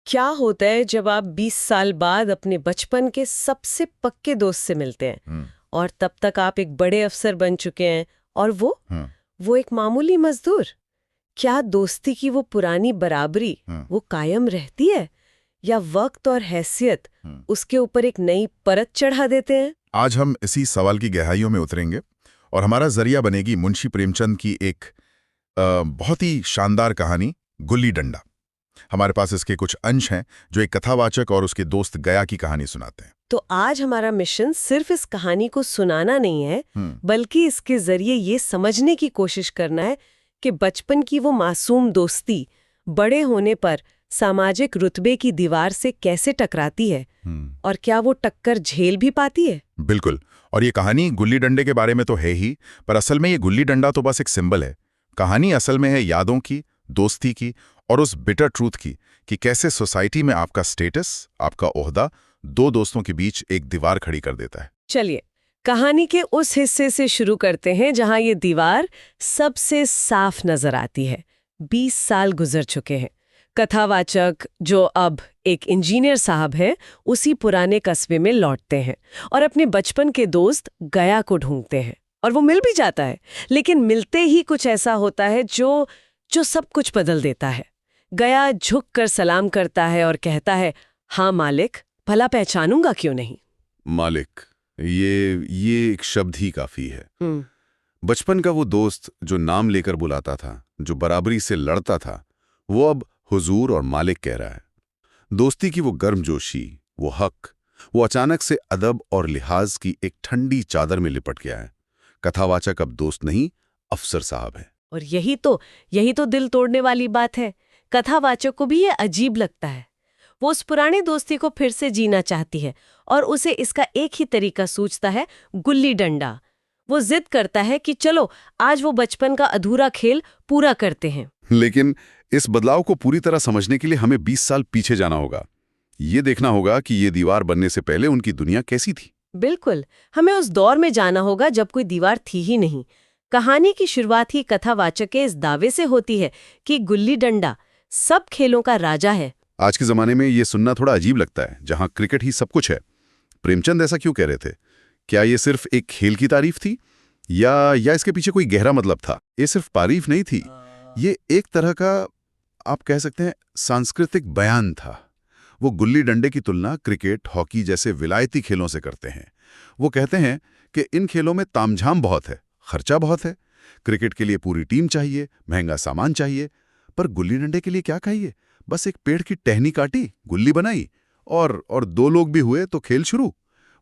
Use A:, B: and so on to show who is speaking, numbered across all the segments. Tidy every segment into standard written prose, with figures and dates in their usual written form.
A: क्या होता है जब आप 20 साल बाद अपने बचपन के सबसे पक्के दोस्त से मिलते हैं और तब तक आप एक बड़े अफसर बन चुके हैं और वो एक मामूली मजदूर। क्या दोस्ती की वो पुरानी बराबरी वो कायम रहती है या वक्त और हैसियत उसके ऊपर एक नई परत चढ़ा देते हैं?
B: आज हम इसी सवाल की गहराइयों में उतरेंगे और हमारा जरिया बनेगी मुंशी प्रेमचंद की एक बहुत ही शानदार कहानी गुल्ली डंडा। हमारे पास इसके कुछ अंश हैं जो एक कथावाचक और उसके दोस्त गया की कहानी सुनाते हैं।
A: तो आज हमारा मिशन सिर्फ इस कहानी को सुनाना नहीं है, बल्कि इसके जरिए ये समझने की कोशिश करना है कि बचपन की वो मासूम दोस्ती बड़े होने पर सामाजिक रुतबे की दीवार से कैसे टकराती है और क्या वो टक्कर झेल भी पाती है।
B: बिल्कुल। और ये कहानी गुल्ली डंडे के बारे में तो है ही, पर असल में ये गुल्ली डंडा तो बस एक सिंबल है। कहानी असल में है यादों की, दोस्ती की और उस बिटर ट्रूथ की कि कैसे सोसाइटी में आपका स्टेटस, आपका ओहदा दो दोस्तों के बीच एक दीवार खड़ी कर देता है।
A: चलिए कहानी के उस हिस्से से शुरू करते हैं जहां ये दीवार सबसे साफ नजर आती है। 20 साल गुजर चुके हैं। कथावाचक, जो अब एक इंजीनियर साहब है, उसी पुराने कस्बे में लौटते हैं और अपने बचपन के दोस्त गया को ढूंढते हैं और वो मिल भी जाता है। लेकिन मिलते ही कुछ ऐसा होता है जो सब कुछ बदल देता है। गया झुककर सलाम करता है और कहता है, हाँ मालिक, भला पहचानूंगा क्यों नहीं।
C: मालिक, ये एक शब्द ही काफी है। बचपन का वो दोस्त जो नाम लेकर बुलाता था, जो बराबरी से लड़ता था, वो अब हुजूर और मालिक कह रहा है। दोस्ती की वो गर्मजोशी, वो हक, वो अचानक से अदब और लिहाज की एक ठंडी चादर में लिपट गया है। कथावाचक अब दोस्त नहीं, अफसर साहब है।
A: और यही तो दिल तोड़ने वाली बात है। कथावाचक को भी ये अजीब लगता है। वो उस पुरानी दोस्ती को फिर से जीना चाहती है और उसे इसका एक ही तरीका सूझता है, गुल्ली डंडा। वो जिद करता है कि चलो आज वो बचपन का अधूरा खेल पूरा करते हैं।
C: लेकिन इस बदलाव को पूरी तरह समझने के लिए हमें 20 साल पीछे जाना होगा। ये देखना होगा कि ये दीवार बनने से पहले उनकी दुनिया कैसी थी।
A: बिल्कुल, हमें उस दौर में जाना होगा जब कोई दीवार थी ही नहीं। कहानी की शुरुआत ही कथावाचक के इस दावे से होती है कि गुल्ली डंडा सब खेलों का राजा है।
C: आज के जमाने में ये सुनना थोड़ा अजीब लगता है, जहां क्रिकेट ही सब कुछ है। प्रेमचंद ऐसा क्यों कह रहे थे? क्या ये सिर्फ एक खेल की तारीफ थी या इसके पीछे कोई गहरा मतलब था? ये सिर्फ तारीफ नहीं थी, ये एक तरह का, आप कह सकते हैं, सांस्कृतिक बयान था। वो गुल्ली डंडे की तुलना क्रिकेट, हॉकी जैसे विलायती खेलों से करते हैं। वो कहते हैं कि इन खेलों में तामझाम बहुत है, खर्चा बहुत है। क्रिकेट के लिए पूरी टीम चाहिए, महंगा सामान चाहिए, पर गुल्ली डंडे के लिए क्या चाहिए? बस एक पेड़ की टहनी काटी, गुल्ली बनाई और दो लोग भी हुए तो खेल शुरू।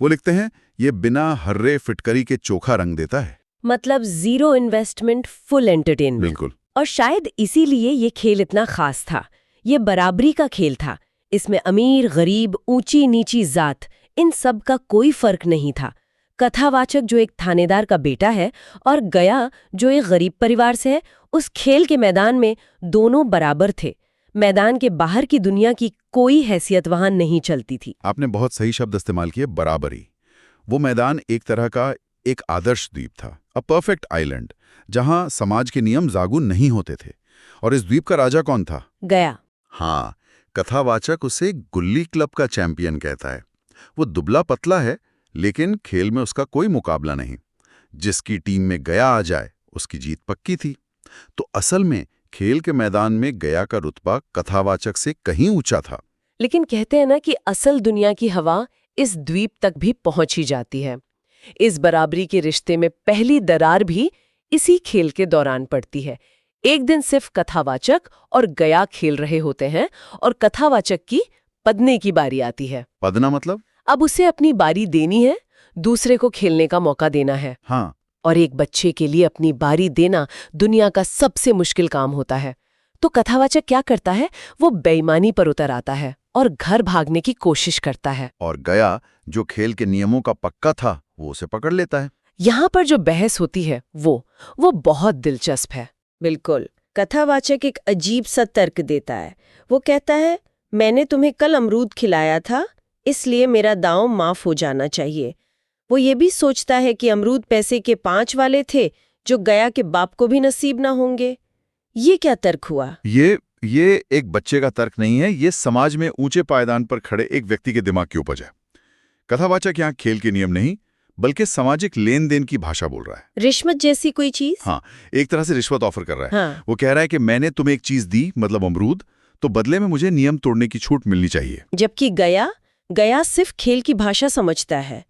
C: वो लिखते हैं, ये बिना हर्रे फिटकरी के चोखा रंग देता है।
A: मतलब जीरो इन्वेस्टमेंट, फुल एंटरटेनमेंट।
C: बिल्कुल।
A: और शायद इसीलिए ये खेल इतना खास था। ये बराबरी का खेल था। इसमें अमीर, गरीब, ऊंची नीची जात, इन सब का कोई फर्क नहीं था। कथावाचक, जो एक थानेदार का बेटा है, और गया, जो एक गरीब परिवार से है, उस खेल के मैदान में दोनों बराबर थे। मैदान के बाहर की दुनिया की कोई हैसियत वहां नहीं चलती थी।
C: आपने बहुत सही शब्द इस्तेमाल किए, बराबरी। वो मैदान एक तरह का एक आदर्श द्वीप था, अ परफेक्ट आइलैंड, जहां समाज के नियम लागू नहीं होते थे। और इस द्वीप का राजा कौन था?
A: गया।
C: हाँ, कथावाचक उसे गुल्ली क्लब का चैंपियन कहता है। वो दुबला पतला है, लेकिन खेल में उसका कोई मुकाबला नहीं। जिसकी टीम में गया आ जाए, उसकी जीत पक्की थी। तो असल में खेल के मैदान में गया का रुतबा कथावाचक से कहीं ऊंचा था।
A: लेकिन कहते हैं ना कि असल दुनिया की हवा इस द्वीप तक भी पहुंच ही जाती है। इस बराबरी के रिश्ते में पहली दरार भी इसी खेल के दौरान पड़ती है। एक दिन सिर्फ कथावाचक और गया खेल रहे होते हैं और कथावाचक की पदने की बारी आती है।
C: पदना मतलब?
A: अब उसे अपनी बारी देनी है, दूसरे को खेलने का मौका देना है।
C: हाँ।
A: और एक बच्चे के लिए अपनी बारी देना दुनिया का सबसे मुश्किल काम होता है। तो कथावाचक क्या करता है? वो बेईमानी पर उतर आता है और घर भागने की कोशिश करता है।
C: और गया, जो खेल के नियमों का पक्का था, वो उसे पकड़ लेता है।
A: यहाँ पर जो बहस होती है वो बहुत दिलचस्प है। बिल्कुल। कथावाचक एक अजीब सा तर्क देता है। वो कहता है, मैंने तुम्हें कल अमरूद खिलाया था, इसलिए मेरा दांव माफ हो जाना चाहिए। वो ये भी सोचता है कि अमरूद पैसे के 5 वाले थे, जो गया के बाप को भी नसीब ना होंगे। ये क्या तर्क हुआ?
C: ये ये एक बच्चे का तर्क नहीं है, ये समाज में ऊंचे पायदान पर खड़े एक व्यक्ति के दिमाग की उपज है। कथावाचक यहाँ खेल के नियम नहीं बल्कि सामाजिक लेन देन की भाषा बोल रहा है।
A: रिश्वत जैसी कोई चीज?
C: हाँ, एक तरह से रिश्वत ऑफर कर रहा है।
A: हाँ।
C: वो कह रहा है कि मैंने तुम्हें एक चीज दी, मतलब अमरूद, तो बदले में मुझे नियम तोड़ने की छूट मिलनी चाहिए।
A: जबकि गया सिर्फ खेल की भाषा समझता है।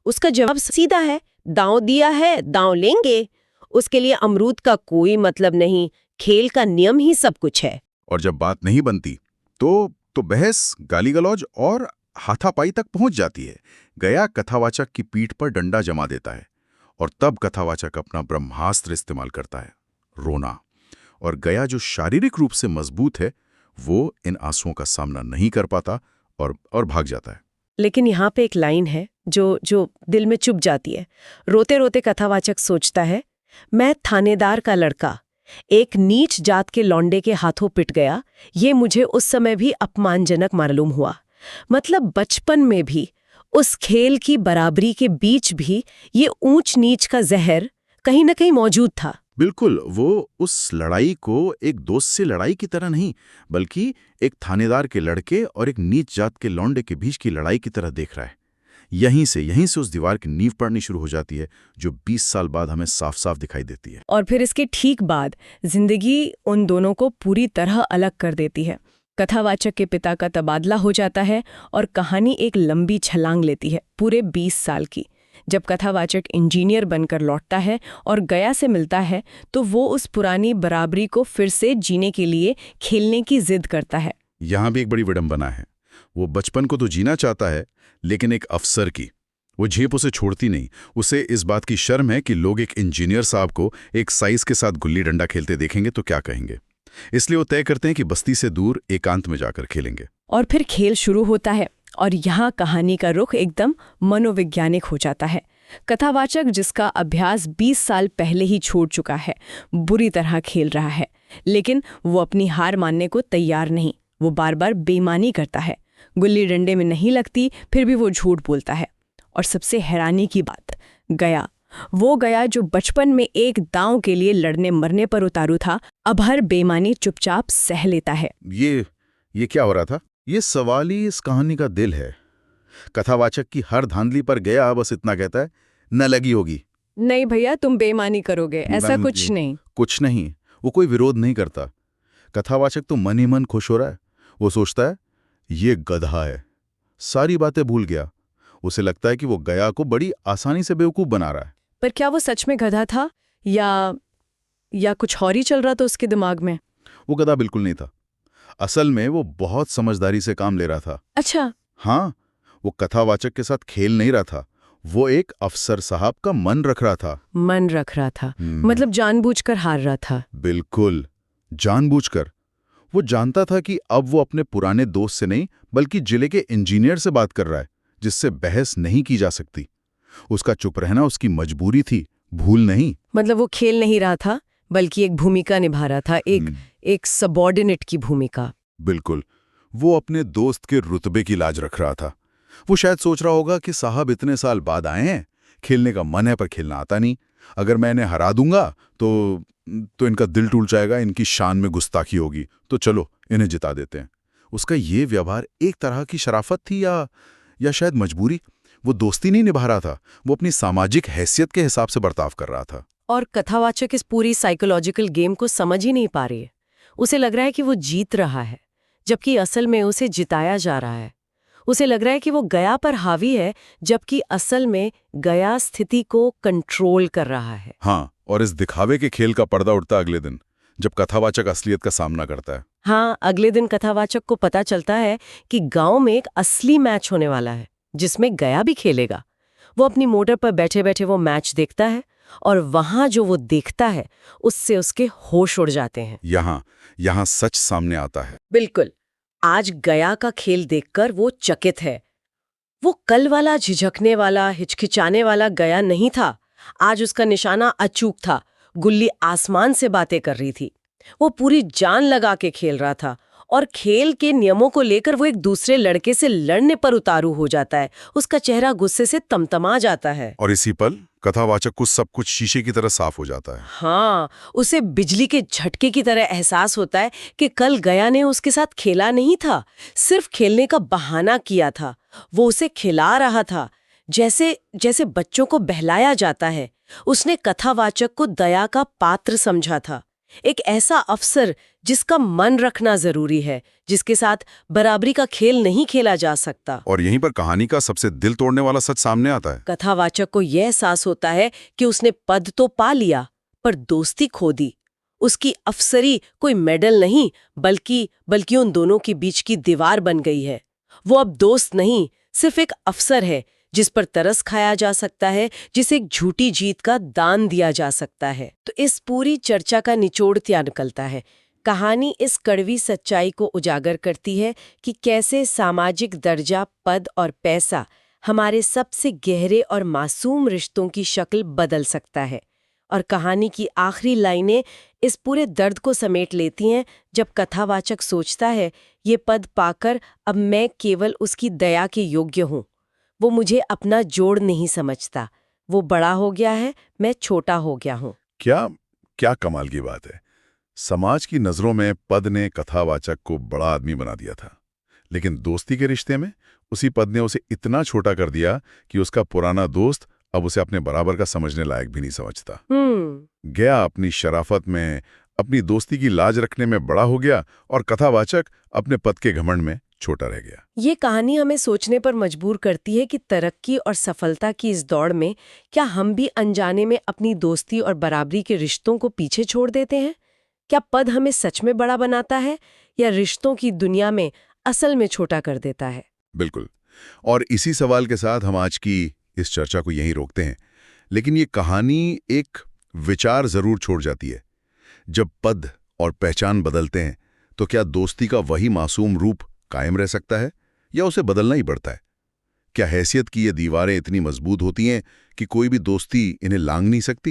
A: उसका जवाब सीधा है, दांव दिया है, दांव लेंगे। उसके लिए अमरूद का कोई मतलब नहीं, खेल का नियम ही सब कुछ है।
C: और जब बात नहीं बनती तो बहस, गाली गलौज और हाथापाई तक पहुंच जाती है। गया कथावाचक की पीठ पर डंडा जमा देता है और तब कथावाचक अपना ब्रह्मास्त्र इस्तेमाल करता है, रोना। और गया जो शारीरिक रूप से मजबूत है, वो इन आंसुओं का सामना नहीं कर पाता और भाग जाता है।
A: लेकिन यहाँ पे एक लाइन है जो दिल में चुभ जाती है। रोते रोते कथावाचक सोचता है, मैं थानेदार का लड़का एक नीच जात के लौंडे के हाथों पिट गया। ये मुझे उस समय भी अपमानजनक मालूम हुआ। मतलब बचपन में भी, उस खेल की बराबरी के बीच भी ये ऊंच नीच का जहर कहीं न कहीं मौजूद था।
C: बिल्कुल, वो उस लड़ाई को एक दोस्त से लड़ाई की तरह नहीं, बल्कि एक थानेदार के लड़के और एक नीच जात के लौंडे के बीच की लड़ाई की तरह देख रहा है। यहीं से उस दीवार की नींव पड़नी शुरू हो जाती है, जो 20 साल बाद हमें साफ साफ दिखाई देती है।
A: और फिर इसके ठीक बाद जिंदगी उन दोनों को पूरी तरह अलग कर देती है। कथावाचक के पिता का तबादला हो जाता है और कहानी एक लंबी छलांग लेती है, पूरे 20 साल की। जब कथावाचक इंजीनियर बनकर लौटता है और गया से मिलता है, तो वो उस पुरानी बराबरी को फिर से जीने के लिए खेलने की जिद करता है।
C: यहाँ भी एक बड़ी विडंबना है। वो बचपन को तो जीना चाहता है, लेकिन एक अफसर की वो झेप उसे छोड़ती नहीं। उसे इस बात की शर्म है कि लोग एक इंजीनियर साहब को एक साइज के साथ गुल्ली डंडा खेलते देखेंगे तो क्या कहेंगे। इसलिए वो तय करते हैं कि बस्ती से दूर एकांत में जाकर खेलेंगे।
A: और फिर खेल शुरू होता है और यहाँ कहानी का रुख एकदम मनोवैज्ञानिक हो जाता है। कथावाचक, जिसका अभ्यास 20 साल पहले ही छोड़ चुका है, बुरी तरह खेल रहा है, लेकिन वो अपनी हार मानने को तैयार नहीं। वो बार बार बेईमानी करता है, गुल्ली डंडे में नहीं लगती, फिर भी वो झूठ बोलता है। और सबसे हैरानी की बात, गया जो बचपन में एक दांव के लिए लड़ने मरने पर उतारू था, अब हर बेईमानी चुपचाप सह लेता है।
C: ये क्या हो रहा था? ये सवाल ही इस कहानी का दिल है। कथावाचक की हर धांधली पर गया बस इतना कहता है, न लगी होगी।
A: नहीं भैया, तुम बेईमानी करोगे, ऐसा कुछ नहीं।
C: कुछ नहीं। वो कोई विरोध नहीं करता। कथावाचक तो मन ही मन खुश हो रहा है। वो सोचता है, ये गधा है, सारी बातें भूल गया। उसे लगता है कि वो गया को बड़ी आसानी से बेवकूफ बना रहा है।
A: पर क्या वो सच में गधा था या कुछ और ही चल रहा था उसके दिमाग में?
C: वो गधा बिल्कुल नहीं था। असल में वो बहुत समझदारी से काम ले रहा था।
A: अच्छा।
C: हाँ, वो कथावाचक के साथ खेल नहीं रहा था। वो एक अफसर साहब का मन रख रहा था। मतलब जानबूझकर हार रहा था। बिल्कुल, जानबूझकर। वो जानता था कि अब वो अपने पुराने दोस्त से नहीं बल्कि जिले के इंजीनियर से बात कर रहा है, जिससे बहस नहीं की जा सकती। उसका चुप रहना उसकी मजबूरी थी, भूल नहीं।
A: मतलब वो खेल नहीं रहा था, बल्कि एक भूमिका निभा रहा था, एक सबऑर्डिनेट की भूमिका।
C: बिल्कुल, वो अपने दोस्त के रुतबे की लाज रख रहा था। वो शायद सोच रहा होगा कि साहब इतने साल बाद आए हैं, खेलने का मन है पर खेलना आता नहीं। अगर मैं इन्हें हरा दूंगा तो इनका दिल टूट जाएगा, इनकी शान में गुस्ताखी होगी, तो चलो इन्हें जिता देते हैं। उसका ये व्यवहार एक तरह की शराफत थी या शायद मजबूरी। वो दोस्ती नहीं निभा रहा था, वो अपनी सामाजिक हैसियत के हिसाब से बर्ताव कर रहा था।
A: और कथावाचक इस पूरी साइकोलॉजिकल गेम को समझ ही नहीं पा रही है। उसे लग रहा है कि वो जीत रहा है, जबकि असल में उसे जिताया जा रहा है। उसे लग रहा है कि वो गया पर हावी है, जबकि असल में गया स्थिति को कंट्रोल कर रहा है।
C: हाँ, और इस दिखावे के खेल का पर्दा उठता अगले दिन, जब कथावाचक असलियत का सामना करता है।
A: हाँ, अगले दिन कथावाचक को पता चलता है कि गांव में एक असली मैच होने वाला है, जिसमें गया भी खेलेगा। वो अपनी मोटर पर बैठे बैठे वो मैच देखता है, और वहां जो वो देखता है उससे उसके होश उड़ जाते हैं।
C: यहाँ सच सामने आता है।
A: बिल्कुल, आज गया का खेल देखकर वो चकित है। वो कल वाला झिझकने वाला, हिचकिचाने वाला गया नहीं था। आज उसका निशाना अचूक था। गुल्ली आसमान से बातें कर रही थी। वो पूरी जान लगा के खेल रहा था और खेल के नियमों को लेकर वो एक दूसरे लड़के से लड़ने पर उतारू हो जाता है। उसका चेहरा गुस्से से तमतमा जाता है।
C: और इसी पल कथावाचक को सब कुछ शीशे की तरह साफ हो जाता है।
A: हाँ, उसे बिजली के झटके की तरह एहसास होता है कि कल गया ने उसके साथ खेला नहीं था, सिर्फ खेलने का बहाना किया था। वो उसे खिला रहा था, जैसे बच्चों को बहलाया जाता है। उसने कथावाचक को दया का पात्र समझा था, एक ऐसा अफसर जिसका मन रखना जरूरी है, जिसके साथ बराबरी का खेल नहीं खेला जा सकता।
C: और यहीं पर कहानी का सबसे दिल तोड़ने वाला सच सामने आता है।
A: कथावाचक को यह एहसास होता है कि उसने पद तो पा लिया, पर दोस्ती खो दी। उसकी अफसरी कोई मेडल नहीं, बल्कि उन दोनों के बीच की दीवार बन गई है। वो अब दोस्त नहीं, सिर्फ एक अफसर है जिस पर तरस खाया जा सकता है, जिसे एक झूठी जीत का दान दिया जा सकता है। तो इस पूरी चर्चा का निचोड़ क्या निकलता है? कहानी इस कड़वी सच्चाई को उजागर करती है कि कैसे सामाजिक दर्जा, पद और पैसा हमारे सबसे गहरे और मासूम रिश्तों की शक्ल बदल सकता है। और कहानी की आखिरी लाइनें इस पूरे दर्द को समेट लेती हैं, जब कथावाचक सोचता है, ये पद पाकर अब मैं केवल उसकी दया के योग्य हूँ। वो मुझे अपना जोड़ नहीं समझता। वो बड़ा हो गया है, मैं छोटा हो गया हूँ।
C: क्या कमाल की बात है। समाज की नजरों में पद ने कथावाचक को बड़ा आदमी बना दिया था, लेकिन दोस्ती के रिश्ते में उसी पद ने उसे इतना छोटा कर दिया कि उसका पुराना दोस्त अब उसे अपने बराबर का समझने लायक भी नहीं समझता। गया अपनी शराफत में, अपनी दोस्ती की लाज रखने में बड़ा हो गया, और कथावाचक अपने पद के घमंड में छोटा रह गया।
A: ये कहानी हमें सोचने पर मजबूर करती है कि तरक्की और सफलता की इस दौड़ में क्या हम भी अनजाने में अपनी दोस्ती और बराबरी के रिश्तों को पीछे छोड़ देते हैं? क्या पद हमें सच में बड़ा बनाता है, या रिश्तों की दुनिया में असल में छोटा कर देता है?
C: बिल्कुल। और इसी सवाल के साथ हम आज की इस चर्चा को यहीं रोकते हैं। लेकिन ये कहानी एक विचार जरूर छोड़ जाती है। जब पद और पहचान बदलते हैं, तो क्या दोस्ती का वही मासूम रूप कायम रह सकता है, या उसे बदलना ही पड़ता है? क्या हैसियत की ये दीवारें इतनी मजबूत होती हैं कि कोई भी दोस्ती इन्हें लांघ नहीं सकती?